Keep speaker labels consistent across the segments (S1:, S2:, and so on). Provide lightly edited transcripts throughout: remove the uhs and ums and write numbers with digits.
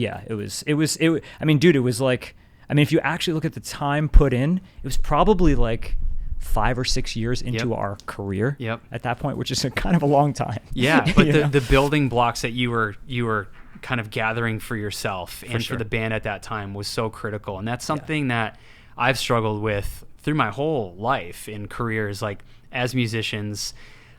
S1: Yeah, I mean, dude, it was like, I mean, if you actually look at the time put in, it was probably like 5 or 6 years into our career at that point, which is kind of a long time.
S2: Yeah, but the building blocks that you were kind of gathering for yourself and for the band at that time was so critical. And that's something that I've struggled with through my whole life in careers. Like, as musicians,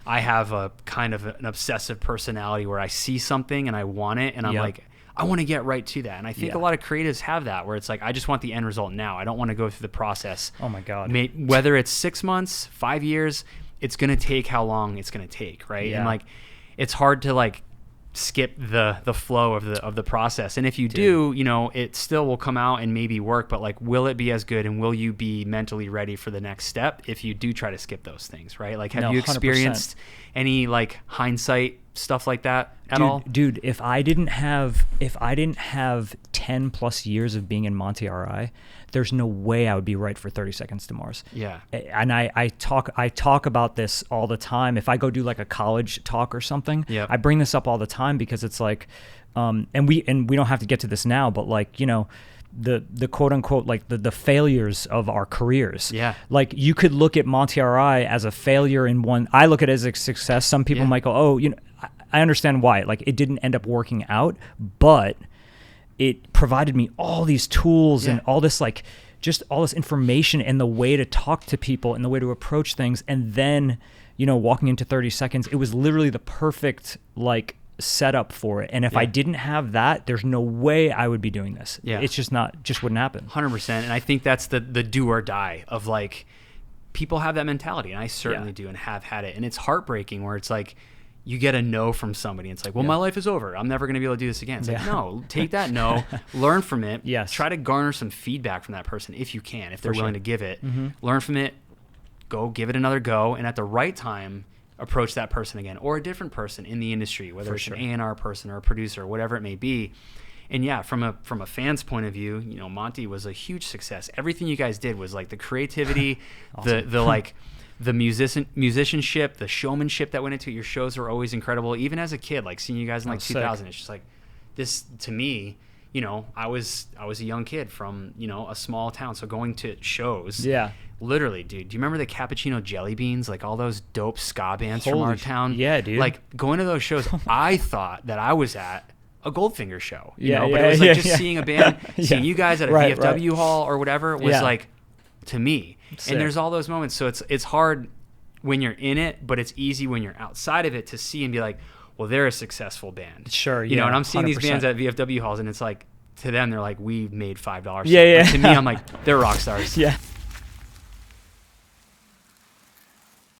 S2: I have a kind of an obsessive personality where I see something and I want it, and I'm like, I want to get right to that. And I think a lot of creatives have that, where it's like, I just want the end result now. I don't want to go through the process.
S1: Oh my God.
S2: Whether it's 6 months, 5 years, it's going to take how long it's going to take, right?
S1: Yeah.
S2: And like, it's hard to like skip the flow of the process. And if you do, you know, it still will come out and maybe work, but like, will it be as good, and will you be mentally ready for the next step if you do try to skip those things, right? Like, have you experienced 100%. Any like hindsight stuff like that at all?
S1: Dude, if I didn't have 10 plus years of being in Monty RI, there's no way I would be right for 30 Seconds to Mars.
S2: Yeah.
S1: And I talk about this all the time. If I go do like a college talk or something, I bring this up all the time, because it's like, and we don't have to get to this now, but like, you know, the quote unquote, like the failures of our careers.
S2: Yeah.
S1: Like, you could look at Monty RI as a failure in one. I look at it as a success. Some people might go, oh, you know, I understand why. Like, it didn't end up working out, but it provided me all these tools and all this, like, just all this information and the way to talk to people and the way to approach things. And then, you know, walking into 30 Seconds, it was literally the perfect, like, setup for it. And if I didn't have that, there's no way I would be doing this. It's just wouldn't happen.
S2: 100%. And I think that's the do or die of, like, people have that mentality, and I certainly do and have had it. And it's heartbreaking where it's like, you get a no from somebody, and it's like, well, my life is over. I'm never going to be able to do this again. It's like, no, take that no, learn from it. Try to garner some feedback from that person if you can, if they're willing to give it. Learn from it, go give it another go, and at the right time, approach that person again, or a different person in the industry, whether it's an A&R person or a producer, whatever it may be. And yeah, from a fan's point of view, you know, Monty was a huge success. Everything you guys did was like the creativity, awesome. the like the musicianship, the showmanship that went into it. Your shows were always incredible. Even as a kid, like seeing you guys in like 2000, it's just like, this to me, you know, I was a young kid from, you know, a small town, so going to shows. Literally, dude, do you remember the Cappuccino Jelly Beans? Like all those dope ska bands from our town?
S1: Yeah, dude.
S2: Like going to those shows, I thought that I was at a Goldfinger show, you know, but it was like just seeing a band, seeing you guys at a VFW hall or whatever was like, to me. Sick. And there's all those moments. So it's hard when you're in it, but it's easy when you're outside of it to see and be like, well, they're a successful band.
S1: Sure,
S2: you know, and I'm seeing 100%. These bands at VFW halls, and it's like, to them, they're like, we made $5.
S1: Yeah.
S2: But to me, I'm like, they're rock stars.
S1: Yeah.